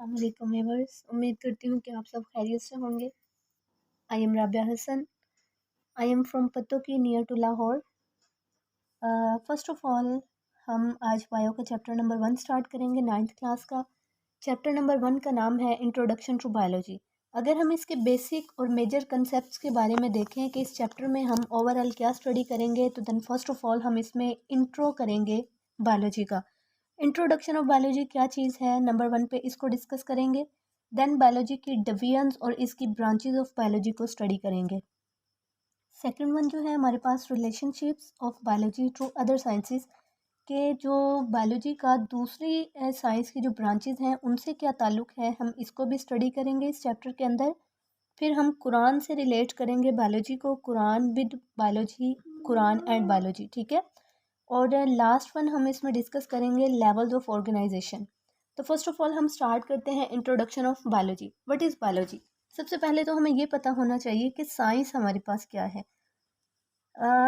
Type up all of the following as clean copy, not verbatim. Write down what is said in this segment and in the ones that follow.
अस्सलामुअलैकुम व्यूअर्स, उम्मीद करती हूँ कि आप सब खैरियत से होंगे। I am Rabia Hasan. I am from Pattoki near to Lahore. First of all हम आज बायो का चैप्टर नंबर 1 स्टार्ट करेंगे, 9th क्लास का। चैप्टर नंबर 1 का नाम है इंट्रोडक्शन टू बायोलॉजी। अगर हम इसके बेसिक और मेजर कंसेप्ट्स के बारे में देखें कि इस चैप्टर में हम ओवरऑल क्या स्टडी करेंगे, तो देन फर्स्ट ऑफ ऑल हम इसमें इंट्रो करेंगे बायोलॉजी का। इंट्रोडक्शन ऑफ बायोलॉजी क्या चीज़ है, नंबर 1 पे इसको डिस्कस करेंगे। देन बायोलॉजी की डिवीजन्स और इसकी ब्रांचेज ऑफ बायोलॉजी को स्टडी करेंगे। सेकंड वन जो है हमारे पास relationships of biology to other sciences के जो बायोलॉजी का दूसरी साइंस की जो ब्रांचेज हैं उनसे क्या ताल्लुक़ है, हम इसको भी स्टडी करेंगे इस चैप्टर के अंदर। फिर हम कुरान से रिलेट करेंगे बायोलॉजी को, Quran with biology, Quran and biology, ठीक है। और लास्ट वन हम इसमें डिस्कस करेंगे लेवल्स ऑफ ऑर्गेनाइजेशन। तो फर्स्ट ऑफ ऑल हम स्टार्ट करते हैं introduction of biology. What is biology? सबसे पहले तो हमें ये पता होना चाहिए कि साइंस हमारे पास क्या है।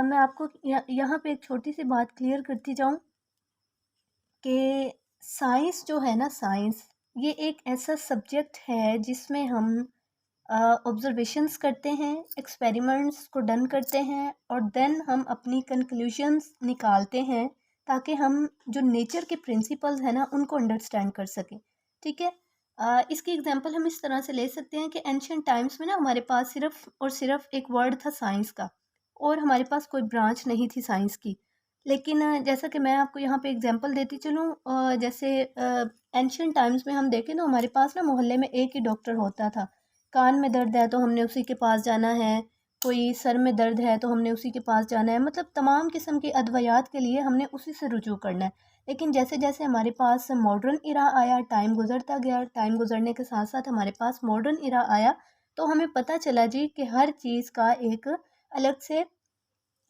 मैं आपको यहाँ पे एक छोटी सी बात क्लियर करती जाऊँ कि साइंस जो है ना, साइंस ये एक ऐसा सब्जेक्ट है जिसमें हम ऑब्जर्वेशंस करते हैं, एक्सपेरिमेंट्स को डन करते हैं और देन हम अपनी कंक्लूजन्स निकालते हैं ताकि हम जो नेचर के प्रिंसिपल्स हैं ना उनको अंडरस्टैंड कर सकें, ठीक है। इसकी एग्जांपल हम इस तरह से ले सकते हैं कि एंशियंट टाइम्स में ना हमारे पास सिर्फ और सिर्फ एक वर्ड था साइंस का और हमारे पास कोई ब्रांच नहीं थी साइंस की। लेकिन जैसा कि मैं आपको यहाँ पे एग्जांपल देती चलूँ, जैसे एंशियंट टाइम्स में हम देखें तो हमारे पास ना मोहल्ले में एक ही डॉक्टर होता था। कान में दर्द है तो हमने उसी के पास जाना है, कोई सर में दर्द है तो हमने उसी के पास जाना है, मतलब तमाम किस्म की अदवियात के लिए हमने उसी से रुजू करना है। लेकिन जैसे जैसे हमारे पास मॉडर्न इरा आया, टाइम गुजरता गया, टाइम गुजरने के साथ साथ हमारे पास मॉडर्न इरा आया तो हमें पता चला जी कि हर चीज़ का एक अलग से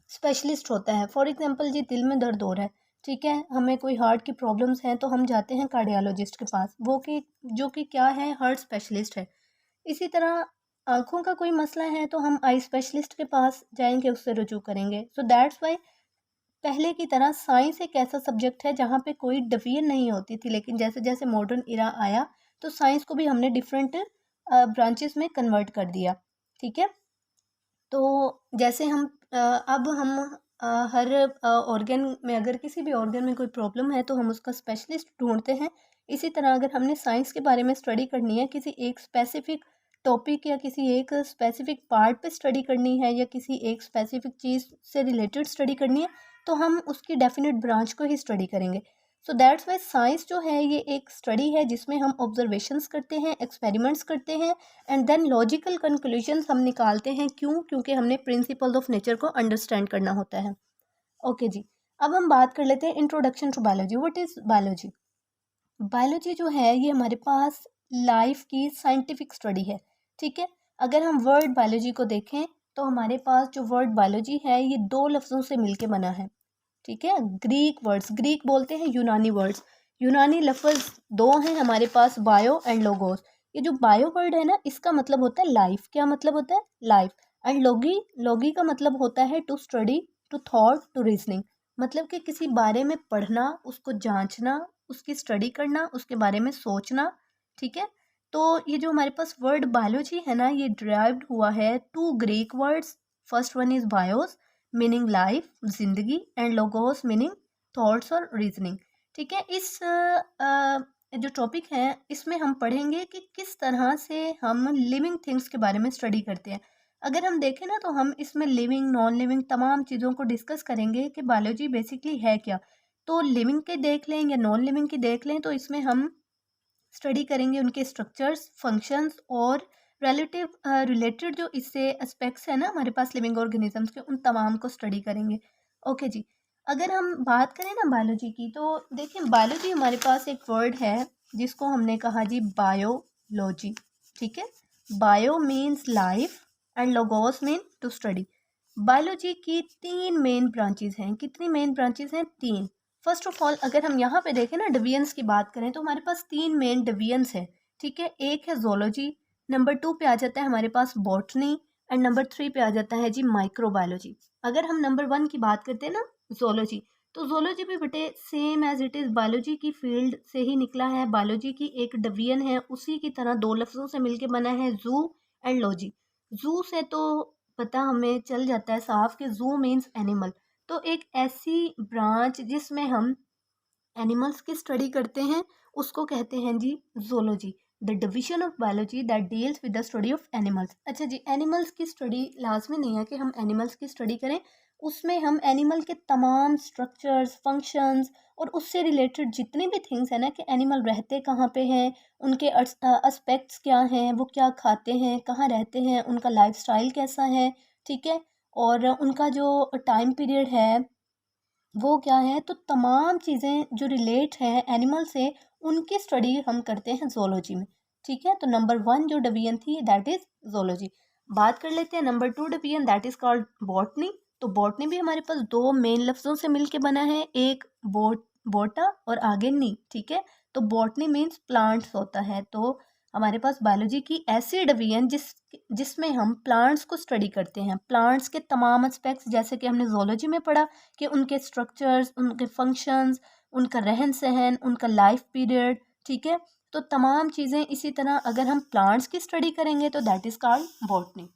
स्पेशलिस्ट होता है। फॉर एग्जांपल जी, दिल में दर्द हो रहा है, ठीक है, हमें कोई हार्ट की प्रॉब्लम्स हैं तो हम जाते हैं कार्डियोलॉजिस्ट के पास, वो कि जो कि क्या है, हार्ट स्पेशलिस्ट है। इसी तरह आँखों का कोई मसला है तो हम आई स्पेशलिस्ट के पास जाएंगे, उससे रुजू करेंगे। सो दैट्स वाई पहले की तरह साइंस एक ऐसा सब्जेक्ट है जहाँ पे कोई डिवीजन नहीं होती थी, लेकिन जैसे जैसे मॉडर्न इरा आया तो साइंस को भी हमने डिफरेंट ब्रांचेस में कन्वर्ट कर दिया, ठीक है। तो जैसे हम अब हम हर ऑर्गन में, अगर किसी भी ऑर्गन में कोई प्रॉब्लम है तो हम उसका स्पेशलिस्ट ढूंढते हैं। इसी तरह अगर हमने साइंस के बारे में स्टडी करनी है, किसी एक स्पेसिफिक टॉपिक या किसी एक स्पेसिफिक पार्ट पे स्टडी करनी है या किसी एक स्पेसिफिक चीज़ से रिलेटेड स्टडी करनी है, तो हम उसकी डेफिनेट ब्रांच को ही स्टडी करेंगे। सो दैट्स वाई साइंस जो है ये एक स्टडी है जिसमें हम ऑब्जर्वेशंस करते हैं, एक्सपेरिमेंट्स करते हैं एंड देन लॉजिकल कंक्लूजन्स हम निकालते हैं। क्यों? क्योंकि हमने प्रिंसिपल्स ऑफ नेचर को अंडरस्टैंड करना होता है। ओके जी, अब हम बात कर लेते हैं introduction to biology. What is biology? Biology जो है ये हमारे पास लाइफ की साइंटिफिक स्टडी है, ठीक है। अगर हम वर्ड बायोलॉजी को देखें तो हमारे पास जो वर्ड बायोलॉजी है ये दो लफ्ज़ों से मिलके बना है, ठीक है। ग्रीक वर्ड्स, ग्रीक बोलते हैं यूनानी वर्ड्स, यूनानी लफ्ज़ दो हैं हमारे पास, बायो एंड लोगोस। ये जो बायो वर्ड है ना, इसका मतलब होता है लाइफ। क्या मतलब होता है? लाइफ। एंड लोगी, लोगी का मतलब होता है to study, to thought, to reasoning. मतलब कि किसी बारे में पढ़ना, उसको जांचना, उसकी स्टडी करना, उसके बारे में सोचना, ठीक है। तो ये जो हमारे पास वर्ड बायोलॉजी है ना, ये डिराइव्ड हुआ है to Greek words. First one is bios meaning life, जिंदगी, एंड लोगोस मीनिंग थॉट्स और रीजनिंग, ठीक है। इस जो टॉपिक है इसमें हम पढ़ेंगे कि किस तरह से हम लिविंग थिंग्स के बारे में स्टडी करते हैं। अगर हम देखें ना तो हम इसमें लिविंग, नॉन लिविंग तमाम चीज़ों को डिस्कस करेंगे कि बायोलॉजी बेसिकली है क्या। तो लिविंग के देख लें या नॉन लिविंग की देख लें तो इसमें हम स्टडी करेंगे उनके स्ट्रक्चर्स, फंक्शंस और रिलेटेड जो इससे एस्पेक्ट्स है ना हमारे पास लिविंग ऑर्गेनिजम्स के, उन तमाम को स्टडी करेंगे। ओके जी, अगर हम बात करें ना बायोलॉजी की तो देखिए बायोलॉजी हमारे पास एक वर्ड है जिसको हमने कहा जी बायोलॉजी, ठीक है। Bio means life and logos mean to study. Biology की तीन मेन ब्रांचेज हैं। कितनी मेन ब्रांचेज हैं? तीन। फर्स्ट ऑफ ऑल अगर हम यहाँ पे देखें ना, डिवीजन्स की बात करें तो हमारे पास तीन मेन डिवीजन्स हैं, ठीक है। एक है जोलॉजी, नंबर 2 पे आ जाता है हमारे पास बॉटनी एंड नंबर 3 पे आ जाता है जी माइक्रोबायोलॉजी। अगर हम नंबर 1 की बात करते हैं ना, जोलॉजी, तो ज़ूलॉजी भी बेटे same as it is biology की फील्ड से ही निकला है, बायोलॉजी की एक डिवीजन है, उसी की तरह दो लफ्ज़ों से मिलके बना है, जू एंड लॉजी। जू से तो पता हमें चल जाता है साफ कि जू मीन्स एनिमल, तो एक ऐसी ब्रांच जिसमें हम एनिमल्स की स्टडी करते हैं उसको कहते हैं जी zoology, the division of biology that deals with the study of animals. अच्छा जी, एनिमल्स की स्टडी लाजमी नहीं है कि हम एनिमल्स की स्टडी करें, उसमें हम एनिमल के तमाम स्ट्रक्चर्स, फंक्शंस और उससे रिलेटेड जितने भी थिंग्स हैं ना कि एनिमल रहते कहाँ पे हैं, उनके एस्पेक्ट्स क्या हैं, वो क्या खाते हैं, कहाँ रहते हैं, उनका लाइफस्टाइल कैसा है, ठीक है, और उनका जो टाइम पीरियड है वो क्या है, तो तमाम चीज़ें जो रिलेट हैं एनिमल से उनकी स्टडी हम करते हैं जोलॉजी में। ठीक है, तो नंबर 1 जो डिवीजन थी दैट इज़ जोलॉजी। बात कर लेते हैं number 2 division that is called botany. तो बॉटनी भी हमारे पास दो मेन लफ्ज़ों से मिलके बना है, एक बोटा और आगे नी। ठीक है, तो बॉटनी मीन्स प्लांट्स होता है, तो हमारे पास बायोलॉजी की ऐसी डिवीजन जिसमें हम प्लांट्स को स्टडी करते हैं, प्लांट्स के तमाम एस्पेक्ट्स, जैसे कि हमने जोलॉजी में पढ़ा कि उनके स्ट्रक्चर्स, उनके फंक्शंस, उनका रहन सहन, उनका लाइफ पीरियड। ठीक है, तो तमाम चीज़ें इसी तरह अगर हम प्लांट्स की स्टडी करेंगे तो दैट इज़ कॉल्ड बॉटनी।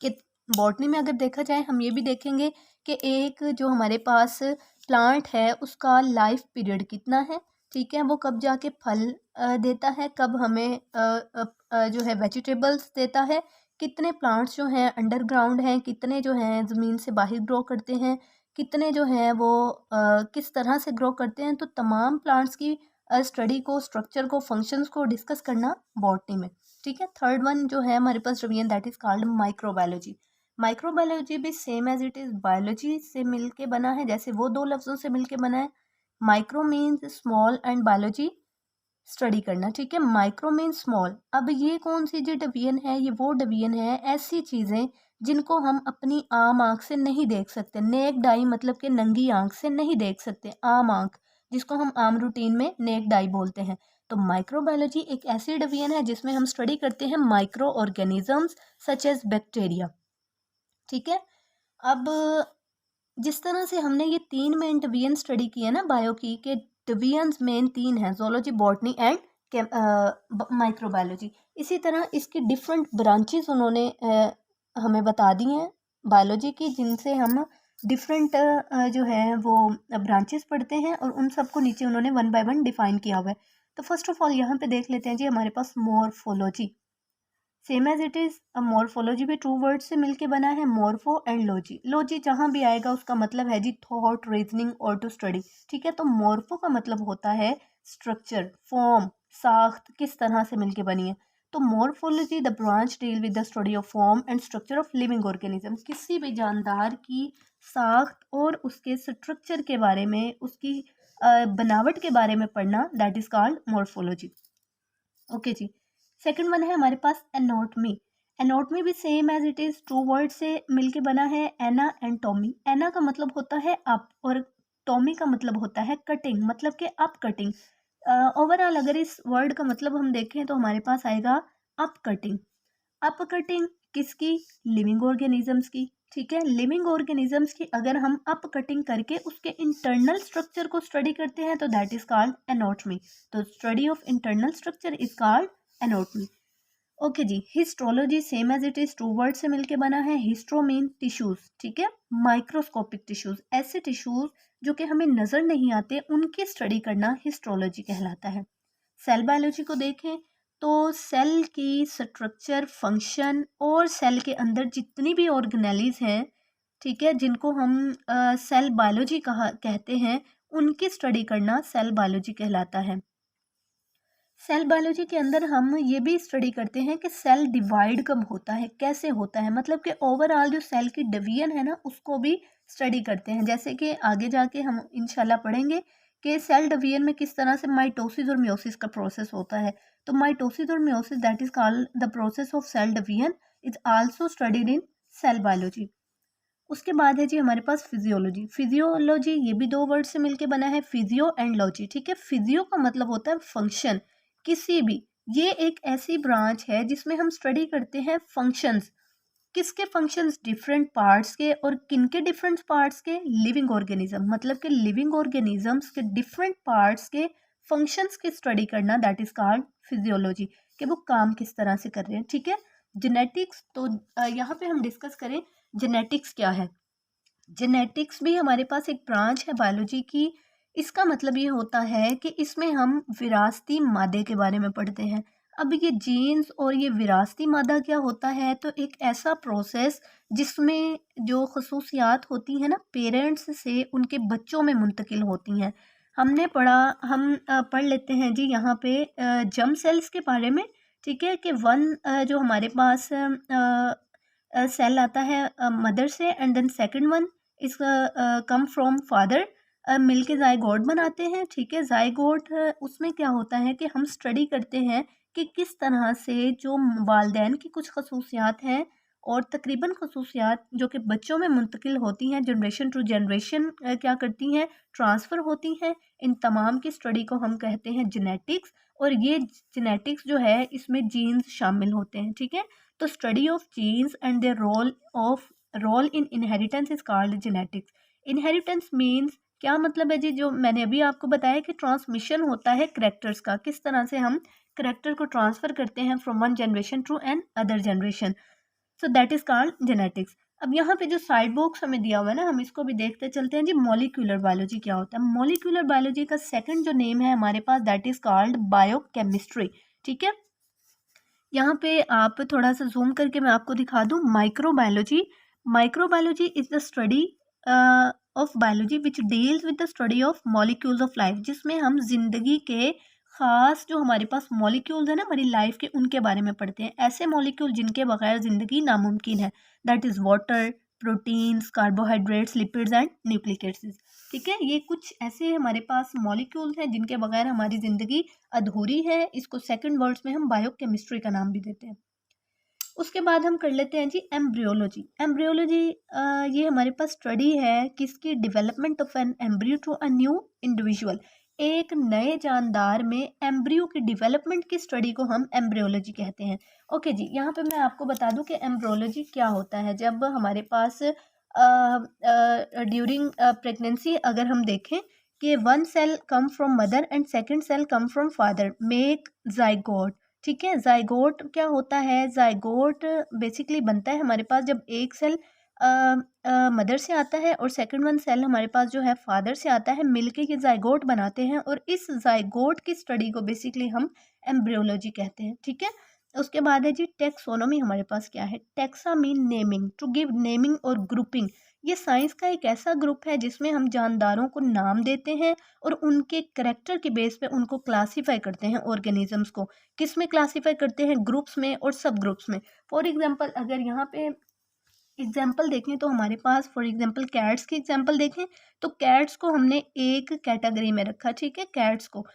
कि बॉटनी में अगर देखा जाए हम ये भी देखेंगे कि एक जो हमारे पास प्लांट है उसका लाइफ पीरियड कितना है, ठीक है, वो कब जाके फल देता है, कब हमें जो है वेजिटेबल्स देता है, कितने प्लांट्स जो हैं अंडरग्राउंड हैं, कितने जो हैं ज़मीन से बाहर ग्रो करते हैं, कितने जो हैं वो किस तरह से ग्रो करते हैं, तो तमाम प्लांट्स की स्टडी को, स्ट्रक्चर को, फंक्शंस को डिस्कस करना बॉटनी में। ठीक है, थर्ड वन जो है हमारे पास division that is called microbiology. Microbiology भी same as it is biology से मिलके बना है, जैसे वो दो लफ्ज़ों से मिलके बना है। Micro means small and biology study करना। ठीक है, माइक्रो मीन्स स्मॉल। अब ये कौन सी जो डिवीजन है, ये वो डिवीजन है ऐसी चीज़ें जिनको हम अपनी आम आँख से नहीं देख सकते, नेक डाई मतलब कि नंगी आँख से नहीं देख सकते, आम आँख, जिसको हम आम रूटीन में नेक डाई बोलते हैं। तो माइक्रोबायोलॉजी एक ऐसी डिवीजन है जिसमें हम स्टडी करते हैं micro organisms such as bacteria. ठीक है, अब जिस तरह से हमने ये तीन मेन डिवीजन स्टडी की है ना बायो की, के डिवीजन्स मेन तीन हैं, जोलॉजी, बॉटनी एंड माइक्रोबायोलॉजी, इसी तरह इसकी डिफरेंट ब्रांचेस उन्होंने हमें बता दी हैं बायोलॉजी की, जिनसे हम डिफरेंट जो है वो ब्रांचेस पढ़ते हैं और उन सबको नीचे उन्होंने वन बाय वन डिफाइन किया हुआ है। तो फर्स्ट ऑफ ऑल यहाँ पे देख लेते हैं जी, हमारे पास morphology, same as it is morphology भी टू वर्ड से मिलके बना है, मॉर्फो एंड लॉजी। लॉजी जहाँ भी आएगा उसका मतलब है जी थॉट, रीजनिंग और टू स्टडी। ठीक है, तो मॉर्फो का मतलब होता है स्ट्रक्चर, फॉर्म, साख्त, किस तरह से मिलके बनी है। तो morphology the branch deal with the study of form and structure of living organism, किसी भी जानदार की साख्त और उसके स्ट्रक्चर के बारे में, उसकी बनावट के बारे में पढ़ना, that is called morphology. Okay जी, सेकंड वन है हमारे पास एनाटॉमी। एनाटॉमी भी same as it is two word से मिलके बना है, एना एंड टॉमी। एना का मतलब होता है अप और टॉमी का मतलब होता है कटिंग, मतलब कि अप कटिंग। ओवरऑल अगर इस वर्ड का मतलब हम देखें तो हमारे पास आएगा अप कटिंग। अप कटिंग किसकी? लिविंग ऑर्गेनिजम्स की। ठीक है, लिविंग ऑर्गेनिजम्स की अगर हम अप कटिंग करके उसके इंटरनल स्ट्रक्चर को स्टडी करते हैं तो दैट इज कॉल्ड एनाटॉमी। तो study of internal structure is called anatomy. Okay जी, histology same as it is two word से मिलके बना है, हिस्ट्रो मीन टिश्यूज। ठीक है, माइक्रोस्कोपिक टिश्यूज, ऐसे टिश्यूज जो कि हमें नजर नहीं आते उनकी स्टडी करना हिस्टोलॉजी कहलाता है। सेल बायोलॉजी को देखें तो सेल की स्ट्रक्चर, फंक्शन और सेल के अंदर जितनी भी ऑर्गेनेलीज हैं, ठीक है, जिनको हम सेल बायोलॉजी कहते हैं, उनकी स्टडी करना सेल बायोलॉजी कहलाता है। सेल बायोलॉजी के अंदर हम ये भी स्टडी करते हैं कि सेल डिवाइड कब होता है, कैसे होता है, मतलब कि ओवरऑल जो सेल की डिवीजन है ना उसको भी स्टडी करते हैं। जैसे कि आगे जाके हम इंशाल्लाह पढ़ेंगे कि सेल डिवीजन में किस तरह से माइटोसिस और मियोसिस का प्रोसेस होता है। तो माइटोसिस और meiosis that is called the process of cell division is also studied in cell biology. उसके बाद है जी हमारे पास फिजियोलॉजी। फिजियोलॉजी ये भी दो वर्ड से मिलके बना है, फिजियो एंड लॉजी। ठीक है, फिजियो का मतलब होता है फंक्शन, किसी भी, ये एक ऐसी ब्रांच है जिसमें हम स्टडी करते हैं फंक्शंस, किसके फंक्शंस, डिफरेंट पार्ट्स के, और किनके डिफरेंट पार्ट्स के, लिविंग ऑर्गेनिज्म, मतलब कि लिविंग ऑर्गेनिजम्स के डिफरेंट पार्ट्स के फंक्शंस की स्टडी करना, दैट इज कॉल्ड फिजियोलॉजी, कि वो काम किस तरह से कर रहे हैं। ठीक है, जेनेटिक्स, तो यहाँ पे हम डिस्कस करें जेनेटिक्स क्या है। जेनेटिक्स भी हमारे पास एक ब्रांच है बायोलॉजी की। इसका मतलब ये होता है कि इसमें हम विरासती मादे के बारे में पढ़ते हैं। अब ये जीन्स और ये विरासती मादा क्या होता है, तो एक ऐसा प्रोसेस जिसमें जो खसूसियात होती हैं ना पेरेंट्स से उनके बच्चों में मुंतकिल होती हैं। हमने पढ़ा, हम पढ़ लेते हैं जी यहाँ पे जर्म सेल्स के बारे में। ठीक है, कि जो हमारे पास सेल आता है मदर से, एंड देन सेकंड वन इस कम फ्रॉम फादर, मिलके जाइगोट बनाते हैं। ठीक है, जाइगोट उसमें क्या होता है कि हम स्टडी करते हैं कि किस तरह से जो वालदैन की कुछ खसूसियात हैं और तकरीबन खसूसियात जो कि बच्चों में मुंतकिल होती हैं, जनरेशन टू जनरेशन क्या करती हैं, ट्रांसफ़र होती हैं। इन तमाम की स्टडी को हम कहते हैं जेनेटिक्स, और ये जेनेटिक्स जो है इसमें जीन्स शामिल होते हैं। ठीक है, तो study of genes and their role in inheritance is called genetics. Inheritance means क्या मतलब है जी, जो मैंने अभी आपको बताया कि ट्रांसमिशन होता है करेक्टर्स का, किस तरह से हम करेक्टर को ट्रांसफ़र करते हैं from one generation to another generation, so that is called genetics. अब यहाँ पे जो साइड बॉक्स हमें दिया हुआ है ना, हम इसको भी देखते चलते हैं जी। मॉलिक्यूलर बायोलॉजी क्या होता है? मॉलिक्यूलर बायोलॉजी का सेकंड जो नेम है हमारे पास, दैट इज कॉल्ड बायोकेमिस्ट्री। ठीक है, यहाँ पे आप थोड़ा सा जूम करके मैं आपको दिखा दूँ microbiology. Microbiology is the study of biology which deals with the study of molecules of life, जिसमें हम जिंदगी के खास जो हमारे पास मॉलिक्यूल्स है ना हमारी लाइफ के, उनके बारे में पढ़ते हैं। ऐसे मॉलिक्यूल जिनके बगैर ज़िंदगी नामुमकिन है, that is water, proteins, carbohydrates, lipids and nucleic acids. ठीक है, ये कुछ ऐसे हमारे पास मॉलिक्यूल्स हैं जिनके बगैर हमारी ज़िंदगी अधूरी है। इसको सेकंड वर्ड्स में हम बायोकेमिस्ट्री का नाम भी देते हैं। उसके बाद हम कर लेते हैं जी एम्ब्रियोलॉजी। एम्ब्रियोलॉजी ये हमारे पास स्टडी है किसकी, development of an embryo to a new individual. एक नए जानदार में एम्ब्रियो की डेवलपमेंट की स्टडी को हम एम्ब्रियोलॉजी कहते हैं। ओके जी, यहाँ पे मैं आपको बता दूं कि एम्ब्रियोलॉजी क्या होता है। जब हमारे पास ड्यूरिंग प्रेगनेंसी अगर हम देखें कि one cell come from mother and second cell come from father, make zygote. ठीक है, जाइगोट क्या होता है? जाइगोट बेसिकली बनता है हमारे पास जब एक सेल मदर से आता है और सेकंड वन सेल हमारे पास जो है फादर से आता है, मिलके ये जाइगोट बनाते हैं, और इस जाइगोट की स्टडी को बेसिकली हम एम्ब्रियोलॉजी कहते हैं। ठीक है, उसके बाद है जी टेक्सोनोमी। हमारे पास क्या है? Taxa mean naming, to give naming और ग्रुपिंग। ये साइंस का एक ऐसा ग्रुप है जिसमें हम जानदारों को नाम देते हैं और उनके करेक्टर के बेस पे उनको क्लासीफाई करते हैं। ऑर्गेनिजम्स को किस में क्लासीफाई करते हैं? ग्रुप्स में और सब ग्रुप्स में। फॉर एग्जांपल अगर यहाँ पे एग्जाम्पल देखें तो हमारे पास फॉर एग्जांपल कैट्स की एग्जांपल देखें तो कैट्स को हमने एक कैटेगरी में रखा। ठीक है, कैट्स को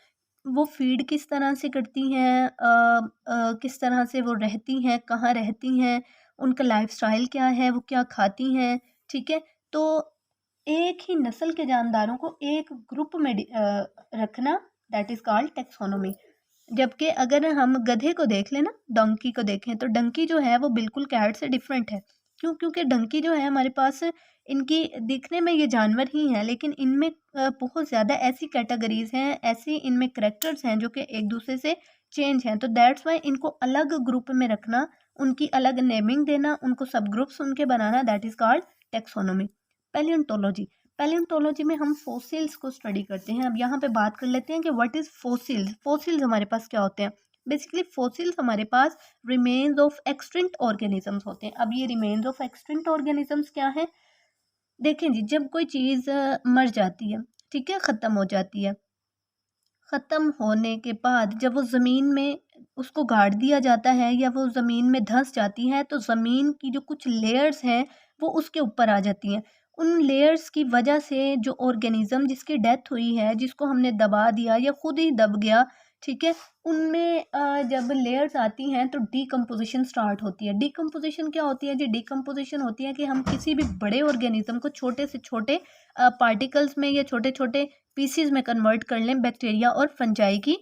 वो फीड किस तरह से करती हैं, किस तरह से वो रहती हैं, कहाँ रहती हैं, उनका लाइफस्टाइल क्या है, वो क्या खाती हैं। ठीक है, तो एक ही नस्ल के जानदारों को एक ग्रुप में रखना, दैट इज़ कॉल्ड टेक्सोनोमी। जबकि अगर हम गधे को देख लें ना, डंकी को देखें, तो डंकी जो है वो बिल्कुल कैट से डिफरेंट है। क्यों? क्योंकि डंकी जो है हमारे पास, इनकी दिखने में ये जानवर ही हैं, लेकिन इनमें बहुत ज़्यादा ऐसी कैटेगरीज हैं, ऐसी इनमें करेक्टर्स हैं जो कि एक दूसरे से चेंज हैं। तो दैट्स वाई इनको अलग ग्रुप में रखना, उनकी अलग नेमिंग देना, उनको सब ग्रुप्स उनके बनाना, दैट इज़ कॉल्ड टेक्सोनोमी। पैलियोंटोलॉजी। पैलियोंटोलॉजी में हम फोसिल्स को स्टडी करते हैं। अब यहाँ पे बात कर लेते हैं कि व्हाट इज़ फोसिल्स। फोसिल्स हमारे पास क्या होते हैं? बेसिकली फोसिल्स हमारे पास रिमेन्स ऑफ एक्सटिंक्ट ऑर्गेनिजम्स होते हैं। अब ये रिमेन्स ऑफ एक्सटिंक्ट ऑर्गेनिजम्स क्या है? देखें जी, जब कोई चीज़ मर जाती है, ठीक है, ख़त्म हो जाती है, ख़त्म होने के बाद जब वो ज़मीन में उसको गाड़ दिया जाता है या वो ज़मीन में धंस जाती है, तो ज़मीन की जो कुछ लेयर्स हैं वो उसके ऊपर आ जाती हैं। उन लेयर्स की वजह से जो ऑर्गेनिज़्म जिसकी डेथ हुई है, जिसको हमने दबा दिया या खुद ही दब गया, ठीक है, उनमें जब लेयर्स आती हैं तो डीकम्पोजिशन स्टार्ट होती है। डीकम्पोजिशन क्या होती है जी? डीकम्पोजिशन होती है कि हम किसी भी बड़े ऑर्गेनिज़्म को छोटे से छोटे पार्टिकल्स में या छोटे छोटे पीसीज में कन्वर्ट कर लें बैक्टीरिया और फंजाई की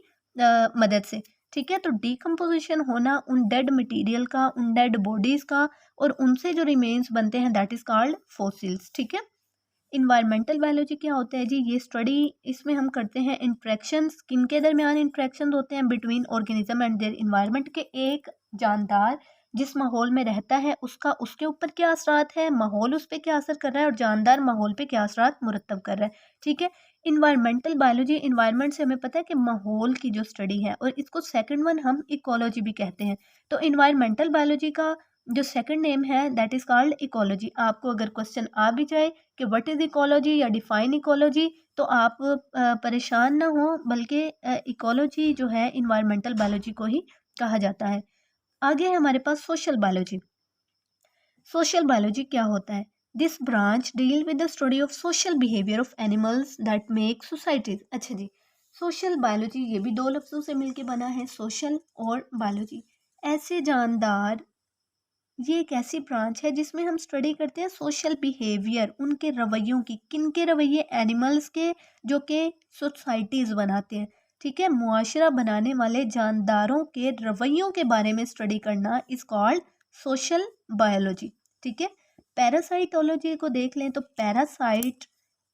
मदद से। ठीक है। तो डिकम्पोजिशन होना उन डेड मटेरियल का, उन डेड बॉडीज का, और उनसे जो रिमेन्स बनते हैं दैट इज कॉल्ड फॉसिल्स। ठीक है। इन्वायरमेंटल बायोलॉजी क्या होता है जी? ये स्टडी, इसमें हम करते हैं इंट्रैक्शंस, किनके दरमियान इंट्रैक्शंस होते हैं? Between organism and their environment, के एक जानदार जिस माहौल में रहता है उसका उसके ऊपर क्या असरात है, माहौल उस पर क्या असर कर रहा है, और जानदार माहौल पे क्या असरात मुरतब कर रहा है। ठीक है। इन्वायरमेंटल बायोलॉजी, इन्वायरमेंट से हमें पता है कि माहौल की जो स्टडी है, और इसको सेकंड वन हम इकोलॉजी भी कहते हैं। तो इन्वायरमेंटल बायोलॉजी का जो सेकंड नेम है दैट इज कॉल्ड इकोलॉजी। आपको अगर क्वेश्चन आ भी जाए कि व्हाट इज इकोलॉजी या डिफाइन इकोलॉजी, तो आप परेशान ना हो, बल्कि इकोलॉजी जो है इन्वायरमेंटल बायोलॉजी को ही कहा जाता है। आगे है हमारे पास सोशल बायोलॉजी। सोशल बायोलॉजी क्या होता है? This branch deal with the study of social behaviour of animals that make societies. अच्छा जी, सोशल बायोलॉजी ये भी दो लफ्जों से मिलके बना है, सोशल और बायोलॉजी। ऐसे जानदार, ये एक ऐसी ब्रांच है जिसमें हम स्टडी करते हैं सोशल बिहेवियर, उनके रवैयों की। किन के रवैये? एनिमल्स के, जो कि सोसाइटीज़ बनाते हैं। ठीक है। मुआशरा बनाने वाले जानदारों के रवैयों के बारे में स्टडी करना इज कॉल्ड सोशल बायोलॉजी। ठीक है। पैरासाइटोलॉजी को देख लें तो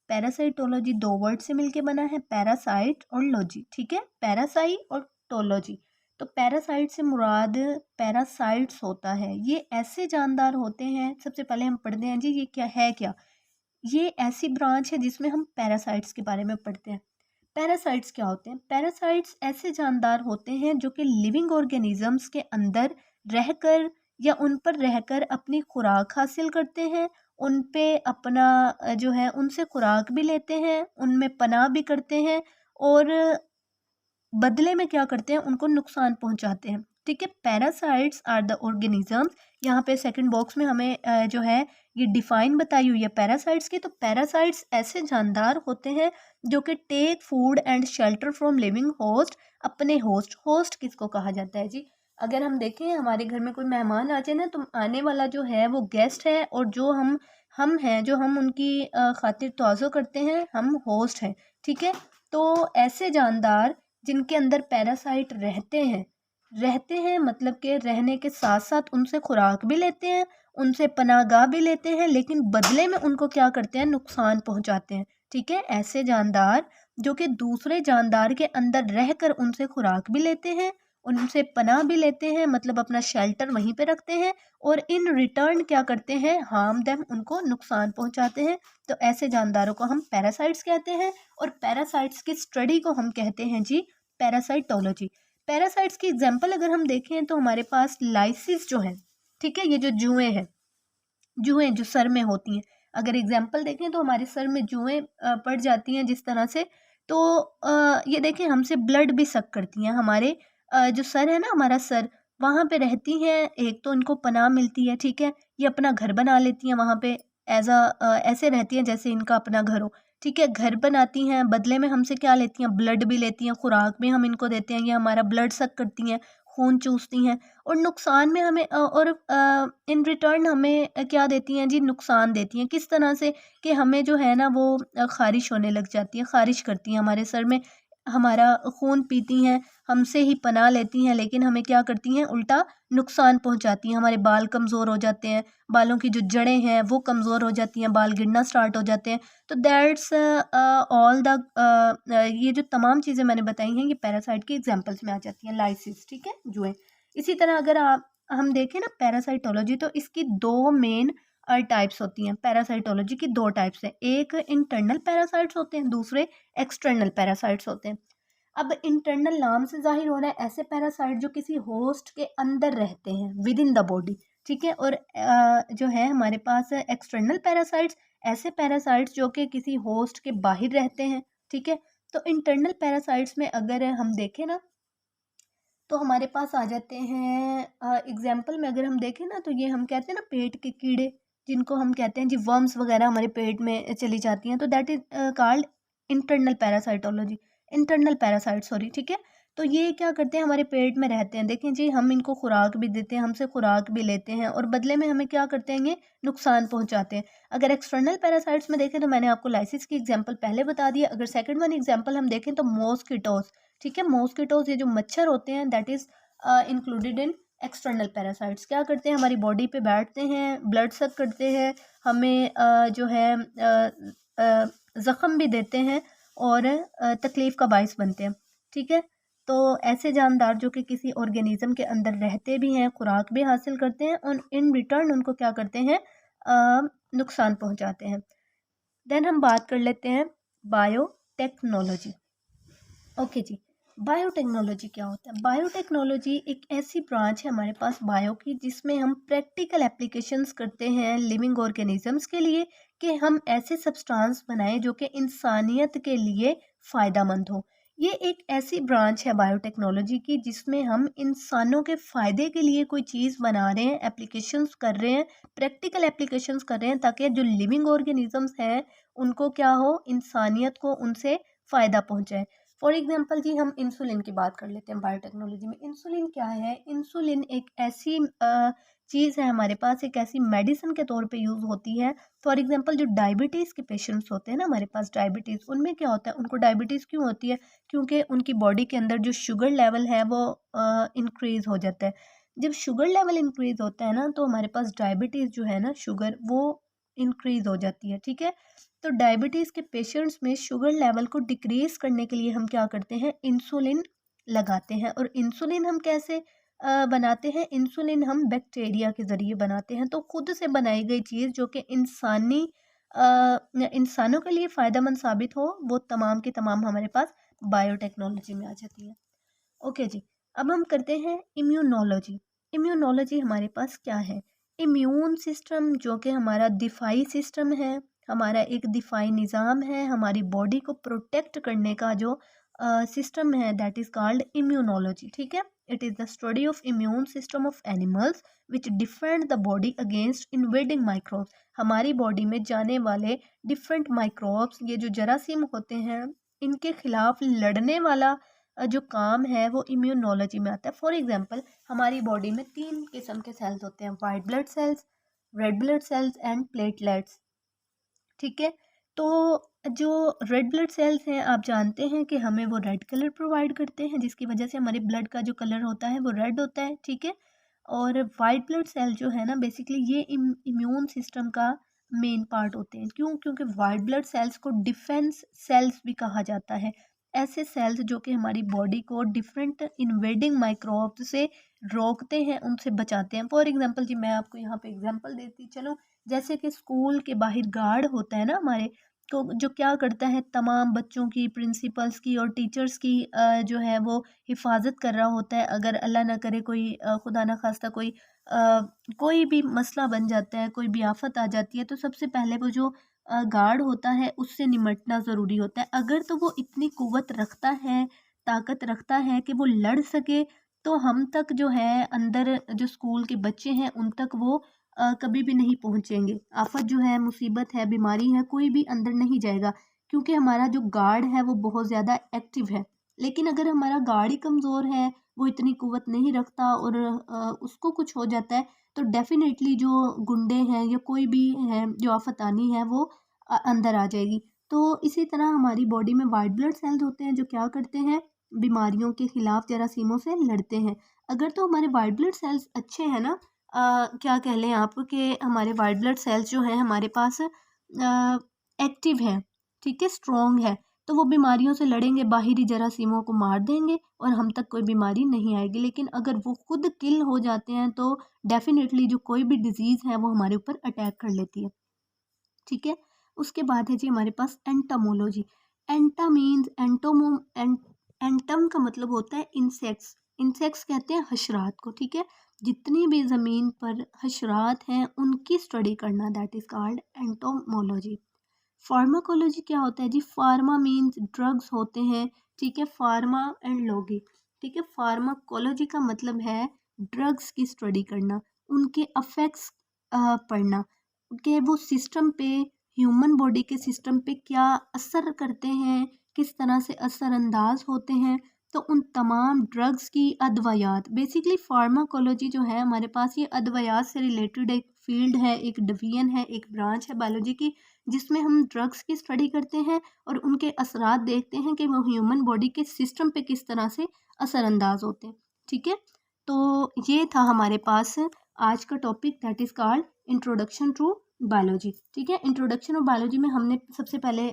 पैरासाइटोलॉजी दो वर्ड से मिलके बना है, पैरासाइट और लॉजी। ठीक है। पैरासाइट और टोलॉजी। तो पैरासाइट से मुराद पैरासाइट्स होता है। ये ऐसे जानदार होते हैं, सबसे पहले हम पढ़ते हैं जी ये क्या है। क्या ये ऐसी ब्रांच है जिसमें हम पैरासाइट्स के बारे में पढ़ते हैं। पैरासाइट्स क्या होते हैं? पैरासाइट्स ऐसे जानदार होते हैं जो कि लिविंग ऑर्गेनिजम्स के अंदर रहकर या उन पर रहकर अपनी खुराक हासिल करते हैं, उन पे अपना जो है उनसे खुराक भी लेते हैं, उनमें पनाह भी करते हैं, और बदले में क्या करते हैं? उनको नुकसान पहुंचाते हैं। ठीक है। पैरासाइट्स आर द ऑर्गेनिजम्स, यहाँ पे सेकंड बॉक्स में हमें जो है ये डिफाइन बताई हुई है पैरासाइट्स की। तो पैरासाइट्स ऐसे जानदार होते हैं जो कि take food and shelter from living host. अपने होस्ट, होस्ट किसको कहा जाता है जी? अगर हम देखें हमारे घर में कोई मेहमान आ जाए ना, तो आने वाला जो है वो गेस्ट है, और जो हम हैं, जो हम उनकी खातिर तवज्जो करते हैं, हम होस्ट हैं। ठीक है। तो ऐसे जानदार जिनके अंदर पैरासाइट रहते हैं मतलब कि रहने के साथ साथ उनसे खुराक भी लेते हैं, उनसे पनाहगाह भी लेते हैं, लेकिन बदले में उनको क्या करते हैं? नुकसान पहुंचाते हैं। ठीक है। ऐसे जानदार जो कि दूसरे जानदार के अंदर रहकर उनसे खुराक भी लेते हैं, उनसे पनाह भी लेते हैं, मतलब अपना शेल्टर वहीं पे रखते हैं, और इन रिटर्न क्या करते हैं? हार्म देम, उनको नुकसान पहुंचाते हैं। तो ऐसे जानदारों को हम पैरासाइट्स कहते हैं, और पैरासाइट्स की स्टडी को हम कहते हैं जी पैरासाइटोलॉजी। पैरासाइट्स की एग्जांपल अगर हम देखें तो हमारे पास लाइसिस जो है, ठीक है, ये जो जुएं हैं, जुएं जो सर में होती हैं, अगर एग्जांपल देखें तो हमारे सर में जुएं पड़ जाती हैं जिस तरह से, तो ये देखें हमसे ब्लड भी सक करती हैं। हमारे जो सर है ना, हमारा सर, वहाँ पे रहती हैं। एक तो इनको पनाह मिलती है, ठीक है, ये अपना घर बना लेती हैं वहाँ पे, ऐसे रहती हैं जैसे इनका अपना घर हो। ठीक है। घर बनाती हैं, बदले में हमसे क्या लेती हैं? ब्लड भी लेती हैं, खुराक भी हम इनको देते हैं, ये हमारा ब्लड सक करती हैं, खून चूसती हैं, और नुकसान में हमें इन रिटर्न हमें क्या देती हैं जी? नुकसान देती हैं। किस तरह से? कि हमें जो है ना वो ख़ारिश होने लग जाती है, ख़ारिश करती हैं हमारे सर में, हमारा खून पीती हैं, हमसे ही पनाह लेती हैं, लेकिन हमें क्या करती हैं? उल्टा नुकसान पहुंचाती हैं। हमारे बाल कमज़ोर हो जाते हैं, बालों की जो जड़ें हैं वो कमज़ोर हो जाती हैं, बाल गिरना स्टार्ट हो जाते हैं। तो दैट्स ऑल द ये जो तमाम चीज़ें मैंने बताई हैं, ये पैरासाइट की एग्जांपल्स में आ जाती हैं। लाइसिस, ठीक है, जुएं। इसी तरह अगर हम देखें ना पैरासाइटोलॉजी, तो इसकी दो मेन टाइप्स होती हैं। पैरासाइटोलॉजी की दो टाइप्स हैं, एक इंटरनल पैरासाइट्स होते हैं, दूसरे एक्सटर्नल पैरासाइट्स होते हैं। अब इंटरनल नाम से जाहिर हो रहा है ऐसे पैरासाइट जो किसी होस्ट के अंदर रहते हैं, विद इन द बॉडी। ठीक है। और जो है हमारे पास एक्सटर्नल पैरासाइट्स, ऐसे पैरासाइट्स जो कि किसी होस्ट के बाहर रहते हैं। ठीक है। तो इंटरनल पैरासाइट्स में अगर हम देखें ना, तो हमारे पास आ जाते हैं एग्जाम्पल में अगर हम देखें ना, तो ये हम कहते हैं ना पेट के कीड़े, जिनको हम कहते हैं जी वर्म्स वगैरह हमारे पेट में चली जाती हैं, तो that is called internal parasitology, internal parasite, sorry. ठीक है। तो ये क्या करते हैं? हमारे पेट में रहते हैं, देखें जी, हम इनको खुराक भी देते हैं, हमसे खुराक भी लेते हैं, और बदले में हमें क्या करते हैं? ये नुकसान पहुंचाते हैं। अगर एक्सटर्नल पैरासाइट्स में देखें तो मैंने आपको लाइसिस की एग्जांपल पहले बता दिया। अगर सेकंड वन एग्जांपल हम देखें तो मॉस्किटोस, ठीक है। मॉस्किटोज, ये जो मच्छर होते हैं, that is included in external parasites. क्या करते हैं, हमारी बॉडी पे बैठते हैं, ब्लड सक करते हैं, हमें जो है ज़ख़म भी देते हैं और तकलीफ़ का बाइस बनते हैं। ठीक है। तो ऐसे जानदार जो कि किसी ऑर्गेनिज्म के अंदर रहते भी हैं, खुराक भी हासिल करते हैं और इन रिटर्न उनको क्या करते हैं, नुकसान पहुंचाते हैं। देन हम बात कर लेते हैं बायोटेक्नोलॉजी। ओके जी, बायोटेक्नोलॉजी क्या होता है? बायोटेक्नोलॉजी एक ऐसी ब्रांच है हमारे पास बायो की, जिसमें हम प्रैक्टिकल एप्लीकेशंस करते हैं लिविंग ऑर्गेनिजम्स के लिए, कि हम ऐसे सब्सटेंस बनाएं जो कि इंसानियत के लिए फ़ायदेमंद हो। ये एक ऐसी ब्रांच है बायोटेक्नोलॉजी की जिसमें हम इंसानों के फ़ायदे के लिए कोई चीज़ बना रहे हैं, एप्लीकेशंस कर रहे हैं, प्रैक्टिकल एप्लीकेशंस कर रहे हैं, ताकि जो लिविंग ऑर्गेनिजम्स हैं उनको क्या हो, इंसानियत को उनसे फ़ायदा पहुँचे। फॉर एग्जाम्पल जी, हम इंसुलिन की बात कर लेते हैं। बायोटेक्नोलॉजी में इंसुलिन क्या है? इंसुलिन एक ऐसी चीज़ है हमारे पास, एक ऐसी मेडिसिन के तौर पे यूज़ होती है। फॉर एग्जांपल जो डायबिटीज़ के पेशेंट्स होते हैं ना हमारे पास, डायबिटीज़, उनमें क्या होता है, उनको डायबिटीज़ क्यों होती है? क्योंकि उनकी बॉडी के अंदर जो शुगर लेवल है वो इंक्रीज़ हो जाता है। जब शुगर लेवल इंक्रीज़ होता है ना, तो हमारे पास डायबिटीज़ जो है ना, शुगर वो इंक्रीज़ हो जाती है। ठीक है। तो डायबिटीज़ के पेशेंट्स में शुगर लेवल को डिक्रीज़ करने के लिए हम क्या करते हैं, इंसुलिन लगाते हैं। और इंसुलिन हम कैसे बनाते हैं? इंसुलिन हम बैक्टीरिया के ज़रिए बनाते हैं। तो खुद से बनाई गई चीज़ जो कि इंसानों के लिए फ़ायदेमंद साबित हो, वो तमाम की तमाम हमारे पास बायोटेक्नोलॉजी में आ जाती है। ओके जी, अब हम करते हैं इम्यूनोलॉजी। इम्यूनोलॉजी हमारे पास क्या है? इम्यून सिस्टम जो कि हमारा दिफाई सिस्टम है, हमारा एक दिफाई निज़ाम है, हमारी बॉडी को प्रोटेक्ट करने का जो सिस्टम है, दैट इज़ कॉल्ड इम्यूनोलॉजी। ठीक है। It is the study of immune system of animals which defend the body against invading microbes. हमारी बॉडी में जाने वाले डिफरेंट माइक्रोब्स, ये जो जरासीम होते हैं, इनके खिलाफ लड़ने वाला जो काम है वो इम्यूनोलॉजी में आता है। फॉर एग्जांपल, हमारी बॉडी में 3 किस्म के सेल्स होते हैं, white blood cells, red blood cells and platelets. ठीक है। तो जो रेड ब्लड सेल्स हैं, आप जानते हैं कि हमें वो रेड कलर प्रोवाइड करते हैं, जिसकी वजह से हमारे ब्लड का जो कलर होता है वो रेड होता है। ठीक है। और वाइट ब्लड सेल जो है ना, बेसिकली ये इम्यून सिस्टम का मेन पार्ट होते हैं। क्यों? क्योंकि वाइट ब्लड सेल्स को डिफेंस सेल्स भी कहा जाता है। ऐसे सेल्स जो कि हमारी बॉडी को डिफरेंट इन्वेडिंग माइक्रोब से रोकते हैं, उनसे बचाते हैं। फॉर एग्जांपल जी, मैं आपको यहाँ पे एग्जांपल देती चलूँ, जैसे कि स्कूल के बाहर गार्ड होता है ना हमारे, तो जो क्या करता है, तमाम बच्चों की, प्रिंसिपल्स की और टीचर्स की जो है वो हिफाजत कर रहा होता है। अगर अल्लाह ना करे कोई खुदा ना खास्ता कोई भी मसला बन जाता है, कोई भी आफत आ जाती है, तो सबसे पहले वो जो गार्ड होता है उससे निमटना ज़रूरी होता है। अगर तो वो इतनी कुव्वत रखता है, ताकत रखता है कि वो लड़ सके, तो हम तक जो है, अंदर जो स्कूल के बच्चे हैं उन तक वो कभी भी नहीं पहुंचेंगे। आफत जो है, मुसीबत है, बीमारी है, कोई भी अंदर नहीं जाएगा, क्योंकि हमारा जो गार्ड है वो बहुत ज़्यादा एक्टिव है। लेकिन अगर हमारा गार्ड ही कमज़ोर है, वो इतनी कुव्वत नहीं रखता और उसको कुछ हो जाता है, तो डेफिनेटली जो गुंडे हैं या कोई भी है जो आफतानी है, वो अंदर आ जाएगी। तो इसी तरह हमारी बॉडी में वाइट ब्लड सेल्स होते हैं जो क्या करते हैं, बीमारियों के खिलाफ जरासीमों से लड़ते हैं। अगर तो हमारे वाइट ब्लड सेल्स अच्छे हैं ना, क्या कह लें आप, कि हमारे वाइट ब्लड सेल्स जो हैं हमारे पास एक्टिव हैं, ठीक है, स्ट्रॉन्ग है, तो वो बीमारियों से लड़ेंगे, बाहरी जरासीमों को मार देंगे और हम तक कोई बीमारी नहीं आएगी। लेकिन अगर वो खुद किल हो जाते हैं, तो डेफिनेटली जो कोई भी डिजीज़ है वो हमारे ऊपर अटैक कर लेती है। ठीक है। उसके बाद है जी हमारे पास एंटमोलॉजी। एंटा मीन्स एंटम का मतलब होता है इंसेक्ट्स। इंसेक्ट्स कहते हैं हशरात को। ठीक है। जितनी भी ज़मीन पर हशरात हैं उनकी स्टडी करना, that is called entomology. Pharmacology क्या होता है जी? फार्मा मीन्स ड्रग्स होते हैं। ठीक है। फार्मा एंड लॉगी। ठीक है। फार्माकोलॉजी का मतलब है ड्रग्स की स्टडी करना, उनके अफेक्ट्स पढ़ना, कि वो सिस्टम पे, ह्यूमन बॉडी के सिस्टम पे क्या असर करते हैं, किस तरह से असरअंदाज होते हैं। तो उन तमाम ड्रग्स की अद्वयात, बेसिकली फार्माकोलॉजी जो है हमारे पास, ये अद्वयात से रिलेटेड एक फील्ड है, एक डिवीजन है, एक ब्रांच है बायोलॉजी की, जिसमें हम ड्रग्स की स्टडी करते हैं और उनके असरात देखते हैं कि वो ह्यूमन बॉडी के सिस्टम पे किस तरह से असरअंदाज होते हैं। ठीक है, तो ये था हमारे पास आज का topic, that is called introduction to biology. ठीक है, इंट्रोडक्शन ऑफ बायोलॉजी में हमने सबसे पहले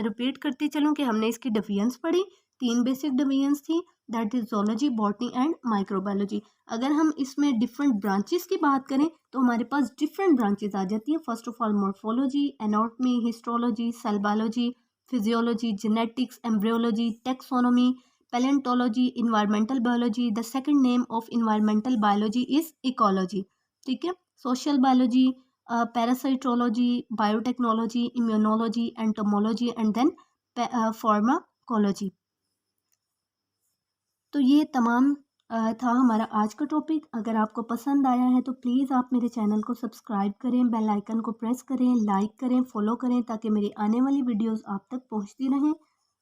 रिपीट करते चलूँ कि हमने इसकी डिवीजन्स पढ़ी। 3 बेसिक डिवीजन्स थी, that is zoology, botany and microbiology. अगर हम इसमें डिफरेंट ब्रांचेस की बात करें तो हमारे पास डिफरेंट ब्रांचेस आ जाती हैं। First of all morphology, anatomy, histology, cell biology, physiology, genetics, embryology, taxonomy, palaeontology, environmental biology. The second name of environmental biology is ecology. ठीक है, social biology, parasitology, biotechnology, immunology, entomology and then pharmacology. तो ये तमाम था हमारा आज का topic. अगर आपको पसंद आया है तो प्लीज़ आप मेरे चैनल को सब्सक्राइब करें, बेल आइकन को प्रेस करें, लाइक करें, फॉलो करें, ताकि मेरी आने वाली वीडियोस आप तक पहुंचती रहें।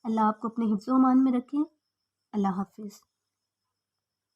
अल्लाह आपको अपने हिफ्ज़-ओ-अमान में रखें। अल्लाह हाफिज़।